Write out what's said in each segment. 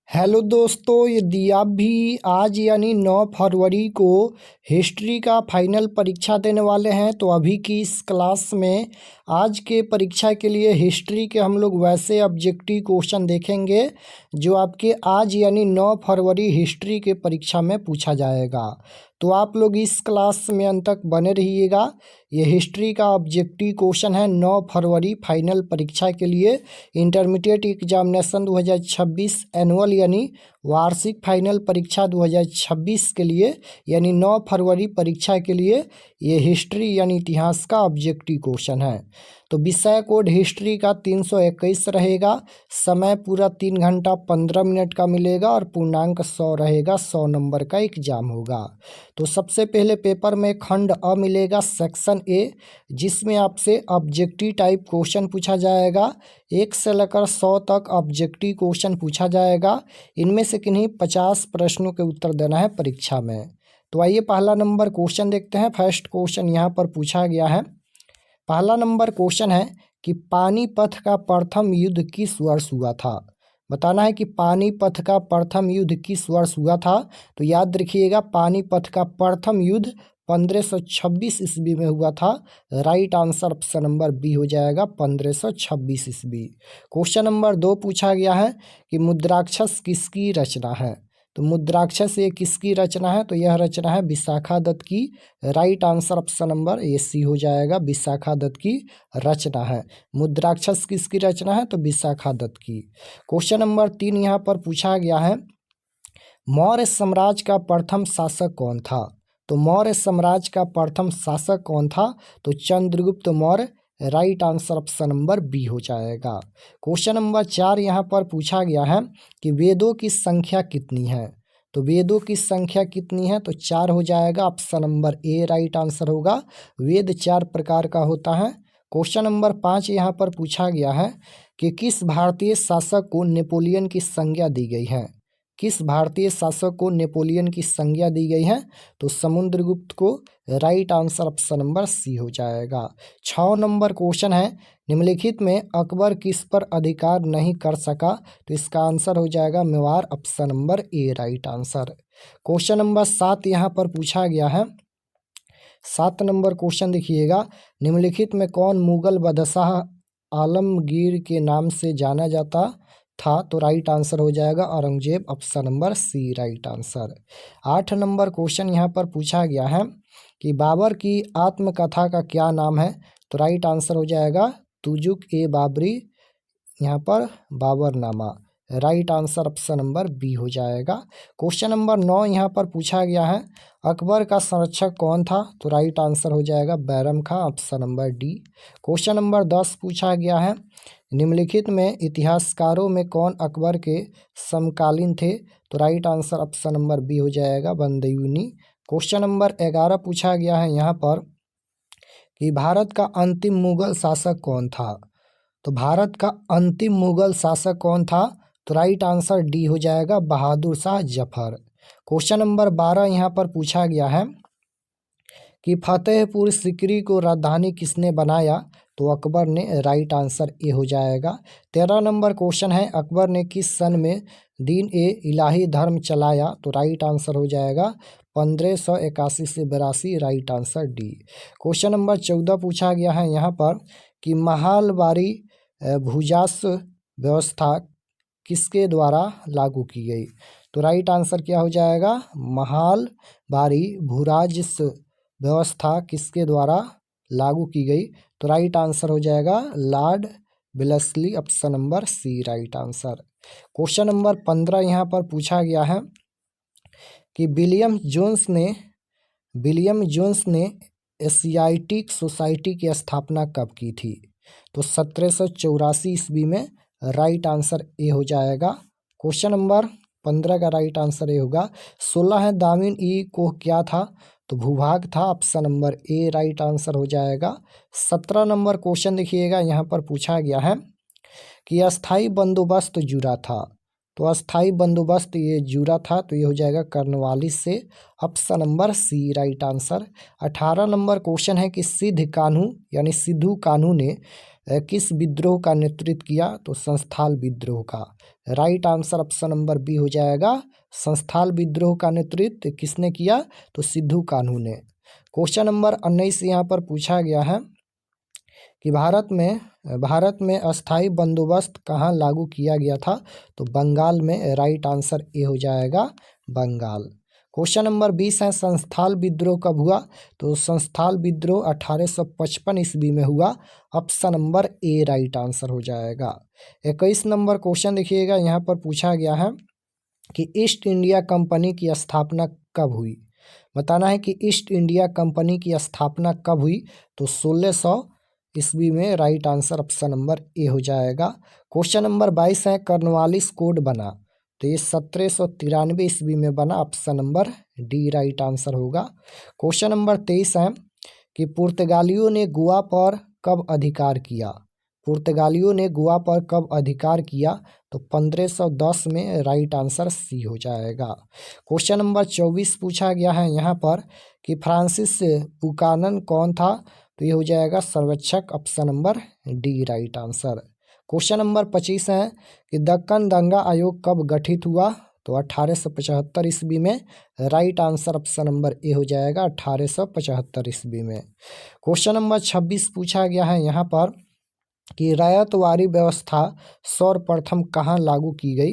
Hello दोस्तों, यदि आप भी आज यानी 9 फरवरी को हिस्ट्री का फाइनल परीक्षा देने वाले हैं तो अभी की इस क्लास में आज के परीक्षा के लिए हिस्ट्री के हम लोग वैसे ऑब्जेक्टिव क्वेश्चन देखेंगे जो आपके आज यानी 9 फरवरी हिस्ट्री के परीक्षा में पूछा जाएगा। तो आप लोग इस क्लास में अंत तक बने रहिएगा। ये हिस्ट्री का ऑब्जेक्टिव क्वेश्चन है 9 फरवरी फाइनल परीक्षा के लिए इंटरमीडिएट एग्जामिनेशन 2026 एनुअल यानी वार्षिक फाइनल परीक्षा 2026 के लिए यानी 9 फरवरी परीक्षा के लिए ये हिस्ट्री यानी इतिहास का ऑब्जेक्टिव क्वेश्चन है। तो विषय कोड हिस्ट्री का 321 रहेगा। समय पूरा 3 घंटा 15 मिनट का मिलेगा और पूर्णांक 100 रहेगा। 100 नंबर का एग्जाम होगा। तो सबसे पहले पेपर में खंड अ मिलेगा सेक्शन ए, जिसमें आपसे ऑब्जेक्टिव टाइप क्वेश्चन पूछा जाएगा। 1 से लेकर 100 तक ऑब्जेक्टिव क्वेश्चन पूछा जाएगा। इनमें से किन्हीं 50 प्रश्नों के उत्तर देना है परीक्षा में। तो आइए पहला नंबर क्वेश्चन देखते हैं। फर्स्ट क्वेश्चन यहाँ पर पूछा गया है। पहला नंबर क्वेश्चन है कि पानीपत का प्रथम युद्ध किस वर्ष हुआ था। बताना है कि पानीपत का प्रथम युद्ध किस वर्ष हुआ था। तो याद रखिएगा, पानीपत का प्रथम युद्ध 1526 ईस्वी में हुआ था। Right answer option number B हो जाएगा, 1526 ईस्वी। क्वेश्चन नंबर 2 पूछा गया है कि मुद्राक्षस किसकी रचना है। तो मुद्राक्षस ये किसकी रचना है। तो यह रचना है विशाखा दत्त की। Right answer option number A C हो जाएगा, विशाखा दत्त की रचना है। मुद्राक्षस किसकी रचना है। तो विशाखा दत्त की। क्वेश्चन नंबर 3 यहाँ पर पूछा गया है, मौर्य साम्राज्य का प्रथम शासक कौन था। तो मौर्य साम्राज्य का प्रथम शासक कौन था। तो Chandragupta Maurya. Right answer option number B हो जाएगा। क्वेश्चन नंबर 4 यहाँ पर पूछा गया है कि वेदों की संख्या कितनी है। तो वेदों की संख्या कितनी है। तो 4 हो जाएगा, ऑप्शन नंबर ए राइट आंसर होगा। वेद 4 प्रकार का होता है। क्वेश्चन नंबर 5 यहाँ पर पूछा गया है कि किस भारतीय शासक को नेपोलियन की संज्ञा दी गई है। किस भारतीय शासक को नेपोलियन की संज्ञा दी गई है। तो समुद्रगुप्त को। Right answer option number C हो जाएगा। 6 नंबर क्वेश्चन है, निम्नलिखित में अकबर किस पर अधिकार नहीं कर सका। तो इसका आंसर हो जाएगा मेवाड़, ऑप्शन नंबर ए राइट आंसर। क्वेश्चन नंबर 7 यहाँ पर पूछा गया है। 7 नंबर क्वेश्चन देखिएगा, निम्नलिखित में कौन मुगल बादशाह आलमगीर के नाम से जाना जाता था। तो राइट आंसर हो जाएगा Aurangzeb, option number C right answer. 8 number question यहाँ पर पूछा गया है कि बाबर की आत्मकथा का क्या नाम है। तो राइट आंसर हो जाएगा तुजुक ए बाबरी, यहाँ पर Baburnama. Right answer option number B हो जाएगा। क्वेश्चन नंबर 9 यहाँ पर पूछा गया है, अकबर का संरक्षक कौन था। तो राइट आंसर हो जाएगा Bairam Khan, option number D. Question number 10 पूछा गया है, निम्नलिखित में इतिहासकारों में कौन अकबर के समकालीन थे। तो right answer option number B हो जाएगा बंदयूनी। क्वेश्चन नंबर 11 पूछा गया है यहाँ पर कि भारत का अंतिम मुगल शासक कौन था। तो भारत का अंतिम मुगल शासक कौन था। तो राइट आंसर डी हो जाएगा बहादुर शाह जफर। क्वेश्चन नंबर 12 यहाँ पर पूछा गया है कि फतेहपुर सीकरी को राजधानी किसने बनाया। तो अकबर ने। राइट आंसर ए हो जाएगा। 13 नंबर क्वेश्चन है, अकबर ने किस सन में दीन ए इलाही धर्म चलाया। तो राइट आंसर हो जाएगा 1581 से 82। Right answer D. Question number 14 पूछा गया है यहाँ पर कि महालवारी भूजास व्यवस्था किसके द्वारा लागू की गई। तो राइट आंसर क्या हो जाएगा, महालवारी भूराजस्व व्यवस्था किसके द्वारा लागू की गई। तो राइट आंसर हो जाएगा Lord Wellesley, option number C right answer. Question number 15 यहाँ पर पूछा गया है कि विलियम जोन्स ने एशियाटिक सोसाइटी की स्थापना कब की थी। तो 1784 ईस्वी में। राइट आंसर ए हो जाएगा। क्वेश्चन नंबर 15 का राइट आंसर ए होगा। 16 है, दामिन ई को क्या था। तो भूभाग था, ऑप्शन नंबर ए राइट आंसर हो जाएगा। 17 नंबर क्वेश्चन देखिएगा, यहाँ पर पूछा गया है कि अस्थाई बंदोबस्त जुड़ा था। तो अस्थाई बंदोबस्त ये जुड़ा था, तो ये हो जाएगा कर्नवालिस से, option number C right answer. 18 number question है कि सिद्ध कान्हू यानी सिद्धू कान्हू ने किस विद्रोह का नेतृत्व किया? तो संस्थाल विद्रोह का। Right answer option number B हो जाएगा। संस्थाल विद्रोह का नेतृत्व किसने किया? तो सिद्धू कान्हू ने। क्वेश्चन नंबर 19 यहाँ पर पूछा गया है कि भारत में अस्थाई बंदोबस्त कहाँ लागू किया गया था? तो बंगाल में। राइट आंसर ए हो जाएगा, बंगाल। क्वेश्चन नंबर 20 है, संस्थाल विद्रोह कब हुआ? तो संस्थाल विद्रोह 1855 ईस्वी में हुआ। ऑप्शन नंबर ए राइट आंसर हो जाएगा। 21 नंबर क्वेश्चन देखिएगा, यहाँ पर पूछा गया है कि ईस्ट इंडिया कंपनी की स्थापना कब हुई? बताना है कि ईस्ट इंडिया कंपनी की स्थापना कब हुई? तो 1600 ईस्वी में। राइट आंसर ऑप्शन नंबर ए हो जाएगा। क्वेश्चन नंबर 22 है, कॉर्नवालिस कोड बना? तो ये 1793 ईस्वी में बना। Option number D right answer होगा। क्वेश्चन नंबर 23 है कि पुर्तगालियों ने गोवा पर कब अधिकार किया? पुर्तगालियों ने गोवा पर कब अधिकार किया? तो 1510 में। राइट आंसर सी हो जाएगा। क्वेश्चन नंबर 24 पूछा गया है यहाँ पर कि फ्रांसिस बुकानन कौन था? तो ये हो जाएगा सर्वेक्षक। Option number D right answer. Question number 25 है कि दक्कन दंगा आयोग कब गठित हुआ? तो 1875 ईस्वी में। राइट आंसर ऑप्शन नंबर ए हो जाएगा, 1875 ईस्वी में। क्वेश्चन नंबर 26 पूछा गया है यहाँ पर कि रैयतवाड़ी व्यवस्था सर्वप्रथम कहाँ लागू की गई?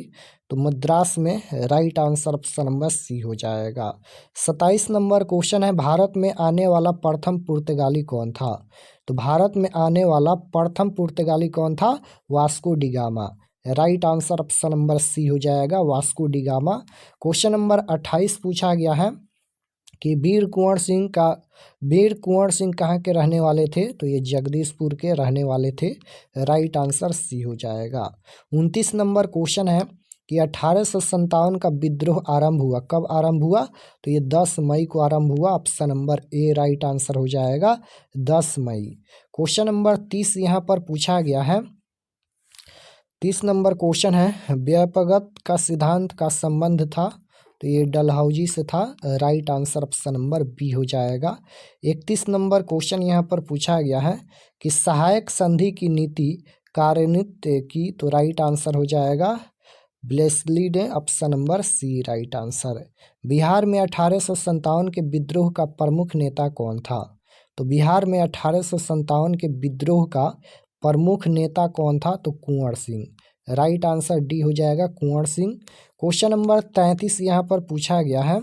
तो मद्रास में। Right answer option number C हो जाएगा। 27 नंबर क्वेश्चन है, भारत में आने वाला प्रथम पुर्तगाली कौन था? तो भारत में आने वाला प्रथम पुर्तगाली कौन था? Vasco da Gama. Right answer option number C हो जाएगा, Vasco da Gama. Question number 28 पूछा गया है कि वीर कुंवर सिंह कहाँ के रहने वाले थे? तो ये जगदीशपुर के रहने वाले थे। राइट आंसर सी हो जाएगा। 29 नंबर क्वेश्चन है कि 1857 का विद्रोह आरंभ हुआ, कब आरंभ हुआ? तो ये 10 मई को आरंभ हुआ। ऑप्शन नंबर ए राइट आंसर हो जाएगा, 10 मई। क्वेश्चन नंबर 30 यहाँ पर पूछा गया है। 30 नंबर क्वेश्चन है, व्यापकता का सिद्धांत का संबंध था? तो ये डलहौजी से था। Right answer option number B हो जाएगा। 31 नंबर क्वेश्चन यहाँ पर पूछा गया है कि सहायक संधि की नीति कार्यान्वित की? तो राइट आंसर हो जाएगा ब्लेसली ने। Option number C right answer. Bihar में 1857 के विद्रोह का प्रमुख नेता कौन था? तो बिहार में 1857 के विद्रोह का प्रमुख नेता कौन था? तो Kunwar Singh. Right answer D हो जाएगा, कुंवर सिंह। क्वेश्चन नंबर 33 यहाँ पर पूछा गया है।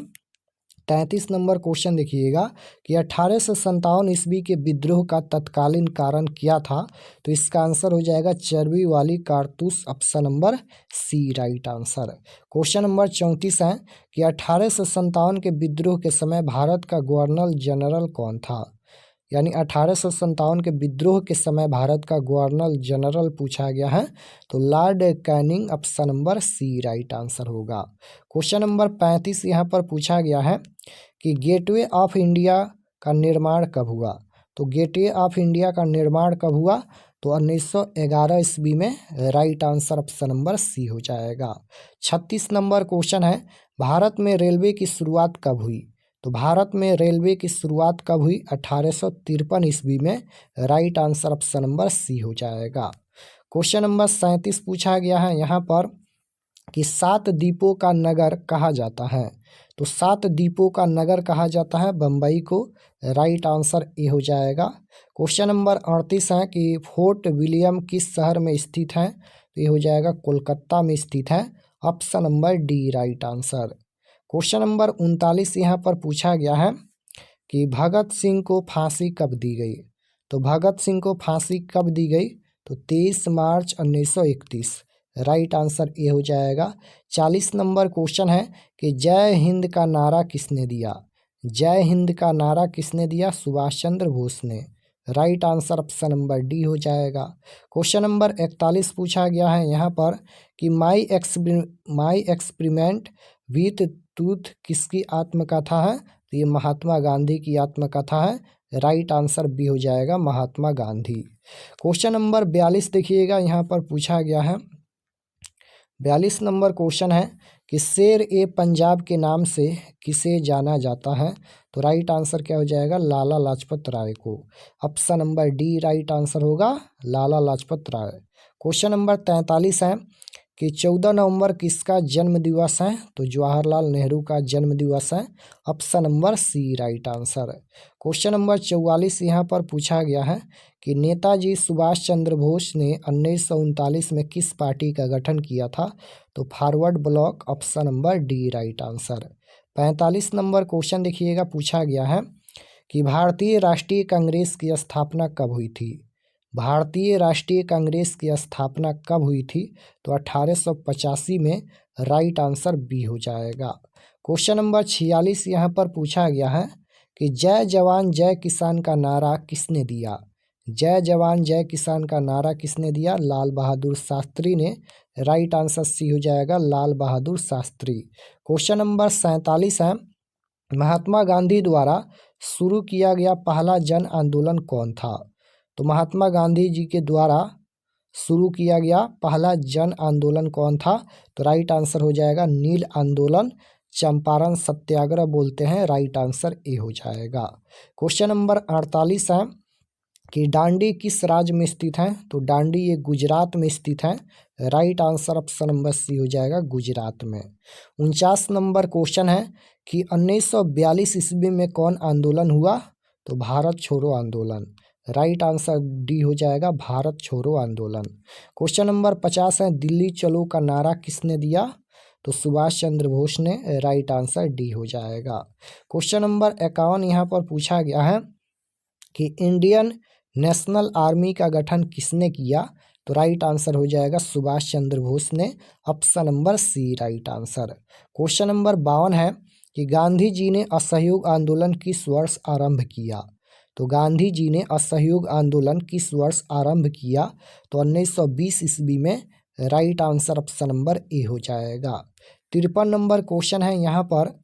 33 नंबर क्वेश्चन देखिएगा कि 1857 ईस्वी के विद्रोह का तत्कालीन कारण क्या था? तो इसका आंसर हो जाएगा चर्बी वाली कारतूस। Option number C right answer. Question number 34 है कि 1857 के विद्रोह के समय भारत का गवर्नर जनरल कौन था? यानी 1857 के विद्रोह के समय भारत का गवर्नर जनरल पूछा गया है, तो Lord Canning. Option number C right answer होगा। क्वेश्चन नंबर 35 यहाँ पर पूछा गया है कि गेटवे ऑफ इंडिया का निर्माण कब हुआ? तो गेटवे ऑफ इंडिया का निर्माण कब हुआ? तो 1911 ईस्वी में। Right answer option number C हो जाएगा। 36 नंबर क्वेश्चन है, भारत में रेलवे की शुरुआत कब हुई? तो भारत में रेलवे की शुरुआत कब हुई? 1853 ईस्वी में। Right answer option number C हो जाएगा। क्वेश्चन नंबर 37 पूछा गया है यहाँ पर कि 7 द्वीपों का नगर कहा जाता है? तो 7 द्वीपों का नगर कहा जाता है बम्बई को। राइट आंसर ए हो जाएगा। क्वेश्चन नंबर 38 है कि फोर्ट विलियम किस शहर में स्थित है? तो ये हो जाएगा कोलकाता में स्थित है। Option number D right answer. Question number 39 यहाँ पर पूछा गया है कि भगत सिंह को फांसी कब दी गई? तो भगत सिंह को फांसी कब दी गई? तो 23 मार्च 1931। राइट आंसर ए हो जाएगा। 40 नंबर क्वेश्चन है कि जय हिंद का नारा किसने दिया? जय हिंद का नारा किसने दिया? सुभाष चंद्र बोस ने। Right answer option number D हो जाएगा। क्वेश्चन नंबर 41 पूछा गया है यहाँ पर कि माई एक्सपेरिमेंट विथ टूथ किसकी आत्मकथा है? तो ये महात्मा गांधी की आत्मकथा है। राइट आंसर बी हो जाएगा, महात्मा गांधी। क्वेश्चन नंबर 42 देखिएगा, यहाँ पर पूछा गया है 42 नंबर क्वेश्चन है कि शेर ए पंजाब के नाम से किसे जाना जाता है? तो राइट आंसर क्या हो जाएगा? लाला लाजपत राय को। Option number D right answer होगा, लाला लाजपत राय। क्वेश्चन नंबर 43 है कि 14 नवंबर किसका जन्म दिवस है? तो जवाहरलाल नेहरू का जन्म दिवस है। Option number C right answer है। क्वेश्चन नंबर 44 यहाँ पर पूछा गया है कि नेताजी सुभाष चंद्र बोस ने 1939 में किस पार्टी का गठन किया था? तो forward block. Option number D right answer. 45 number question देखिएगा, पूछा गया है कि भारतीय राष्ट्रीय कांग्रेस की स्थापना कब हुई थी? भारतीय राष्ट्रीय कांग्रेस की स्थापना कब हुई थी? तो 1885 में। राइट आंसर बी हो जाएगा। क्वेश्चन नंबर 46 यहाँ पर पूछा गया है कि जय जवान जय किसान का नारा किसने दिया? जय जवान जय किसान का नारा किसने दिया? लाल बहादुर शास्त्री ने। राइट आंसर सी हो जाएगा, लाल बहादुर शास्त्री। क्वेश्चन नंबर 47 है, महात्मा गांधी द्वारा शुरू किया गया पहला जन आंदोलन कौन था? तो महात्मा गांधी जी के द्वारा शुरू किया गया पहला जन आंदोलन कौन था? तो राइट आंसर हो जाएगा नील आंदोलन, चंपारण सत्याग्रह बोलते हैं। राइट आंसर ए हो जाएगा। क्वेश्चन नंबर 48 है कि डांडी किस राज्य में स्थित है? तो डांडी ये गुजरात में स्थित है। Right answer option number C हो जाएगा, गुजरात में। 49 नंबर क्वेश्चन है कि 1942 ईस्वी में कौन आंदोलन हुआ? तो भारत छोड़ो आंदोलन। राइट आंसर डी हो जाएगा, भारत छोड़ो आंदोलन। क्वेश्चन नंबर 50 है, दिल्ली चलो का नारा किसने दिया? तो सुभाष चंद्र बोस ने। राइट आंसर डी हो जाएगा। क्वेश्चन नंबर 51 यहाँ पर पूछा गया है कि इंडियन नेशनल आर्मी का गठन किसने किया? तो राइट आंसर हो जाएगा सुभाष चंद्र बोस ने। Option number C right answer. Question number 52 है कि गांधी जी ने असहयोग आंदोलन किस वर्ष आरंभ किया? तो गांधी जी ने असहयोग आंदोलन किस वर्ष आरंभ किया? तो 1920 ईस्वी में। राइट आंसर ऑप्शन नंबर ए हो जाएगा। 53 नंबर क्वेश्चन है यहाँ पर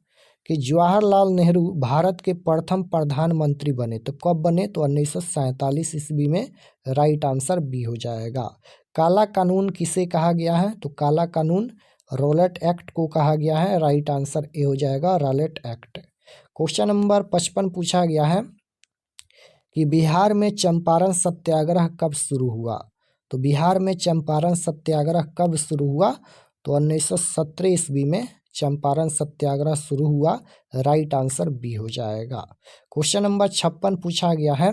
कि जवाहरलाल नेहरू भारत के प्रथम प्रधानमंत्री बने तो कब बने? तो 1947 ईस्वी में। राइट आंसर बी हो जाएगा। काला कानून किसे कहा गया है? तो काला कानून रॉलेट एक्ट को कहा गया है। राइट आंसर ए हो जाएगा, रॉलेट एक्ट। क्वेश्चन नंबर 55 पूछा गया है कि बिहार में चंपारण सत्याग्रह कब शुरू हुआ? तो बिहार में चंपारण सत्याग्रह कब शुरू हुआ? तो 1917 ईस्वी में चंपारण सत्याग्रह शुरू हुआ। राइट आंसर बी हो जाएगा। क्वेश्चन नंबर 56 पूछा गया है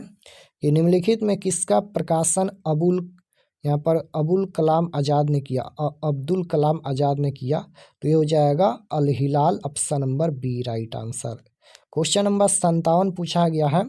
कि निम्नलिखित में किसका प्रकाशन यहाँ पर अबुल कलाम आज़ाद ने किया? अब्दुल कलाम आज़ाद ने किया। तो ये हो जाएगा Al Hilal. Option number B right answer. Question number 57 पूछा गया है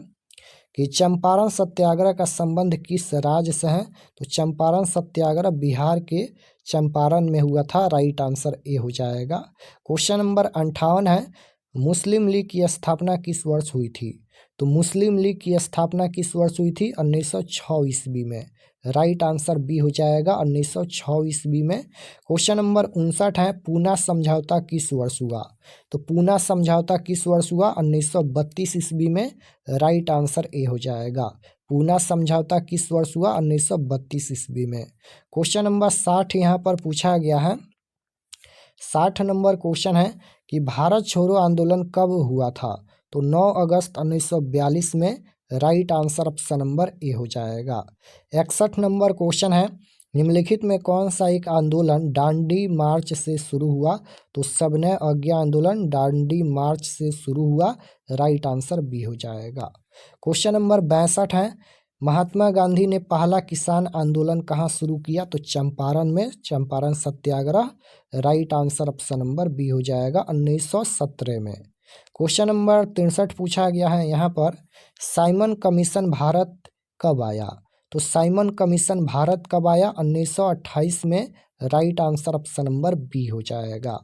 कि चंपारण सत्याग्रह का संबंध किस राज्य से है? तो चंपारण सत्याग्रह बिहार के चंपारण में हुआ था। राइट आंसर ए हो जाएगा। क्वेश्चन नंबर 58 है, मुस्लिम लीग की स्थापना किस वर्ष हुई थी? तो मुस्लिम लीग की स्थापना किस वर्ष हुई थी? 1906 ईस्वी में। राइट आंसर बी हो जाएगा, 1906 ईस्वी में। क्वेश्चन नंबर 59 है, पूना समझौता किस वर्ष हुआ? तो पूना समझौता किस वर्ष हुआ? 1932 ईस्वी में। राइट आंसर ए हो जाएगा। पूना समझौता किस वर्ष हुआ? 1932 ईस्वी में। क्वेश्चन नंबर 60 यहाँ पर पूछा गया है। 60 नंबर क्वेश्चन है कि भारत छोड़ो आंदोलन कब हुआ था? तो 9 अगस्त 1942 में। राइट आंसर ऑप्शन नंबर ए हो जाएगा। 61 नंबर क्वेश्चन है, निम्नलिखित में कौन सा एक आंदोलन दांडी मार्च से शुरू हुआ? तो सविनय अवज्ञा आंदोलन दांडी मार्च से शुरू हुआ। राइट आंसर बी हो जाएगा। क्वेश्चन नंबर 62 है, महात्मा गांधी ने पहला किसान आंदोलन कहाँ शुरू किया? तो चंपारण में, Champaran Satyagraha. Right answer option number B हो जाएगा, 1917 में। क्वेश्चन नंबर 63 पूछा गया है यहाँ पर, साइमन कमीशन भारत कब आया? तो साइमन कमीशन भारत कब आया? 1928 में। Right answer option number B हो जाएगा।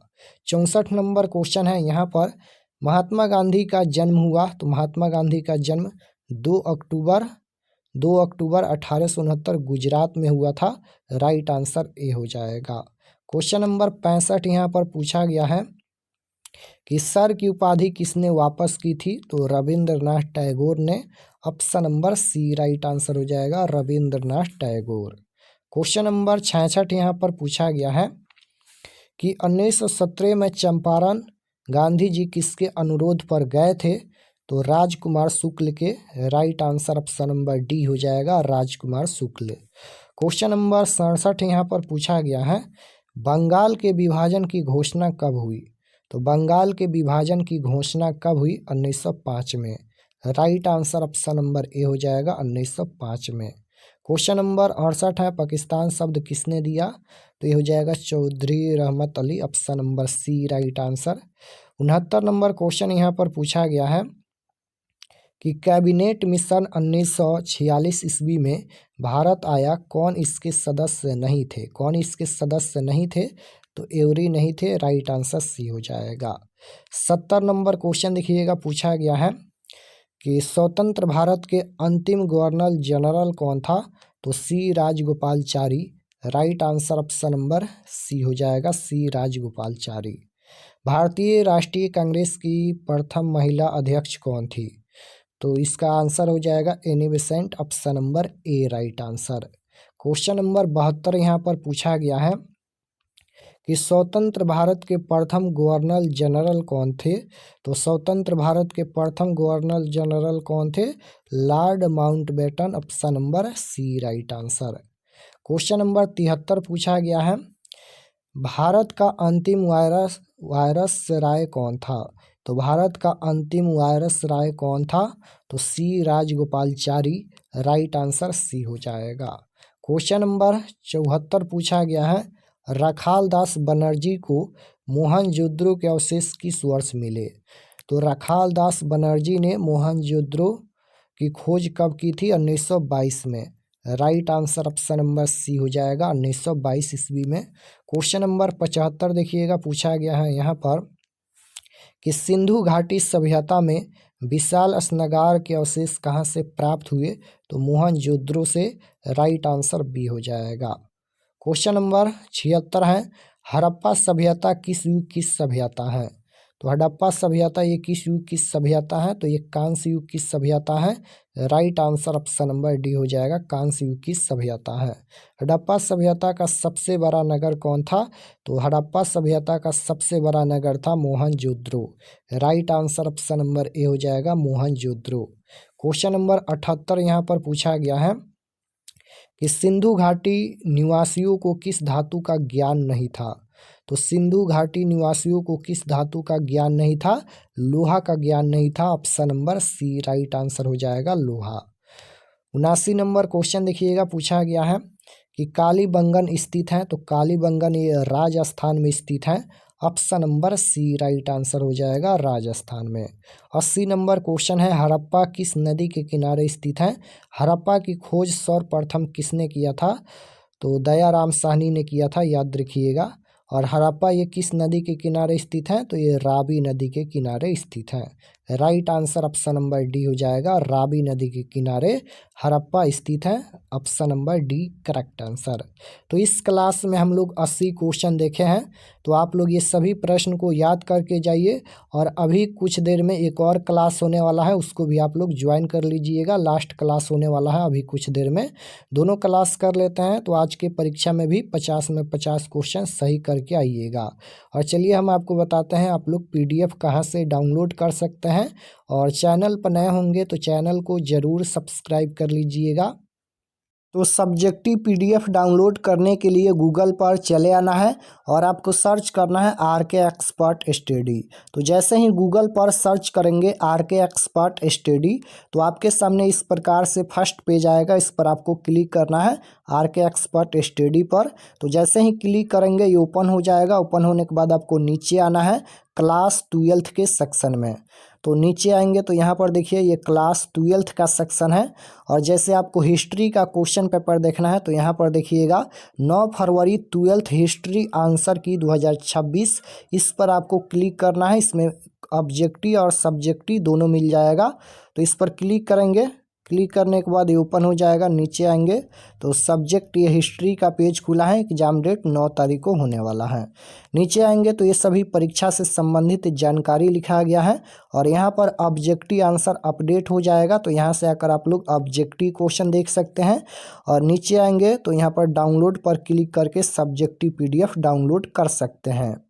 64 नंबर क्वेश्चन है यहाँ पर, महात्मा गांधी का जन्म हुआ? तो महात्मा गांधी का जन्म 2 अक्टूबर 1869 गुजरात में हुआ था। राइट आंसर ए हो जाएगा। क्वेश्चन नंबर 65 यहाँ पर पूछा गया है कि सर की उपाधि किसने वापस की थी? तो रविंद्रनाथ टैगोर ने। Option number C right answer हो जाएगा, रविंद्रनाथ टैगोर। क्वेश्चन नंबर 66 यहाँ पर पूछा गया है कि 1917 में चंपारण गांधी जी किसके अनुरोध पर गए थे? तो राजकुमार शुक्ल के। Right answer option number D हो जाएगा, राजकुमार शुक्ल। क्वेश्चन नंबर 67 यहाँ पर पूछा गया है, बंगाल के विभाजन की घोषणा कब हुई? तो बंगाल के विभाजन की घोषणा कब हुई? 1905 में। राइट आंसर ऑप्शन नंबर ए हो जाएगा, 1905 में। क्वेश्चन नंबर 68 है, पाकिस्तान शब्द किसने दिया? तो ये हो जाएगा Chaudhry Rehmat Ali, option number C right answer. 69 number question यहाँ पर पूछा गया है कि कैबिनेट मिशन 1946 ईस्वी में भारत आया, कौन इसके सदस्य नहीं थे? कौन इसके सदस्य नहीं थे? तो एवरी नहीं थे, राइट आंसर सी हो जाएगा। 70 नंबर क्वेश्चन देखिएगा, पूछा गया है कि स्वतंत्र भारत के अंतिम गवर्नर जनरल कौन था? तो C Rajagopalachari. Right answer option number C हो जाएगा, सी राजगोपालचारी। भारतीय राष्ट्रीय कांग्रेस की प्रथम महिला अध्यक्ष कौन थी? तो इसका आंसर हो जाएगा एनी बेसेंट, ऑप्शन नंबर ए राइट आंसर। क्वेश्चन नंबर 72 यहाँ पर पूछा गया है कि स्वतंत्र भारत के प्रथम गवर्नर जनरल कौन थे? तो स्वतंत्र भारत के प्रथम गवर्नर जनरल कौन थे? Lord Mountbatten, option number C right answer. Question number 73 पूछा गया है, भारत का अंतिम वायसराय कौन था? तो भारत का अंतिम वायसराय कौन था? तो C Rajagopalachari. Right answer C हो जाएगा। क्वेश्चन नंबर 74 पूछा गया है, रखाल दास बनर्जी को मोहनजोदड़ो के अवशेष किस वर्ष मिले? तो रखाल दास बनर्जी ने मोहनजोदड़ो की खोज कब की थी? 1922 में। Right answer option number C हो जाएगा, 1922 ईस्वी में। क्वेश्चन नंबर 75 देखिएगा, पूछा गया है यहाँ पर कि सिंधु घाटी सभ्यता में विशाल स्नागार के अवशेष कहाँ से प्राप्त हुए? तो मोहनजोदड़ो से। राइट आंसर बी हो जाएगा। क्वेश्चन नंबर 76 है, हड़प्पा सभ्यता किस युग की सभ्यता है? तो हड़प्पा सभ्यता ये किस युग की सभ्यता है? तो ये कांस्य युग की सभ्यता है। Right answer option number D हो जाएगा, कांस्य युग की सभ्यता है। हड़प्पा सभ्यता का सबसे बड़ा नगर कौन था? तो हड़प्पा सभ्यता का सबसे बड़ा नगर था Mohenjodaro. Right answer option number ए हो जाएगा, मोहनजोदड़ो। क्वेश्चन नंबर 78 यहाँ पर पूछा गया है कि सिंधु घाटी निवासियों को किस धातु का ज्ञान नहीं था? तो सिंधु घाटी निवासियों को किस धातु का ज्ञान नहीं था? लोहा का ज्ञान नहीं था, option number C right answer हो जाएगा, लोहा। 79 नंबर क्वेश्चन देखिएगा, पूछा गया है कि कालीबंगन स्थित है? तो कालीबंगन ये राजस्थान में स्थित है, option number C right answer हो जाएगा, राजस्थान में। 80 नंबर क्वेश्चन है, हड़प्पा किस नदी के किनारे स्थित है? हड़प्पा की खोज सर्वप्रथम किसने किया था? तो दयाराम साहनी ने किया था, याद रखिएगा। और हड़प्पा ये किस नदी के किनारे स्थित है? तो ये रावी नदी के किनारे स्थित है। Right answer option number D हो जाएगा, रावी नदी के किनारे हड़प्पा स्थित है, option number D correct answer. तो इस क्लास में हम लोग 80 क्वेश्चन देखे हैं, तो आप लोग ये सभी प्रश्न को याद करके जाइए। और अभी कुछ देर में एक और क्लास होने वाला है, उसको भी आप लोग ज्वाइन कर लीजिएगा। लास्ट क्लास होने वाला है अभी कुछ देर में, दोनों क्लास कर लेते हैं। तो आज के परीक्षा में भी 50 में 50 क्वेश्चन सही करके आइएगा। और चलिए हम आपको बताते हैं आप लोग PDF कहाँ से डाउनलोड कर सकते हैं। और चैनल पर नए होंगे तो चैनल को ज़रूर सब्सक्राइब कर लीजिएगा। तो सब्जेक्टिव PDF डाउनलोड करने के लिए गूगल पर चले आना है और आपको सर्च करना है RK एक्सपर्ट स्टडी। तो जैसे ही गूगल पर सर्च करेंगे RK एक्सपर्ट स्टडी, तो आपके सामने इस प्रकार से फर्स्ट पेज आएगा, इस पर आपको क्लिक करना है RK एक्सपर्ट स्टडी पर। तो जैसे ही क्लिक करेंगे ये ओपन हो जाएगा। ओपन होने के बाद आपको नीचे आना है क्लास 12th के सेक्शन में। तो नीचे आएंगे तो यहाँ पर देखिए ये क्लास 12th का सेक्शन है। और जैसे आपको हिस्ट्री का क्वेश्चन पेपर देखना है तो यहाँ पर देखिएगा 9 फरवरी 12th हिस्ट्री आंसर की 2026, इस पर आपको क्लिक करना है। इसमें ऑब्जेक्टिव और सब्जेक्टिव दोनों मिल जाएगा, तो इस पर क्लिक करेंगे क्लिक करने के बाद ये ओपन हो जाएगा। नीचे आएंगे तो सब्जेक्ट ये हिस्ट्री का पेज खुला है। एग्जाम डेट 9 तारीख को होने वाला है। नीचे आएंगे तो ये सभी परीक्षा से संबंधित जानकारी लिखा गया है और यहाँ पर ऑब्जेक्टिव आंसर अपडेट हो जाएगा। तो यहाँ से आकर आप लोग ऑब्जेक्टिव क्वेश्चन देख सकते हैं और नीचे आएंगे तो यहाँ पर डाउनलोड पर क्लिक करके सब्जेक्टिव PDF डाउनलोड कर सकते हैं।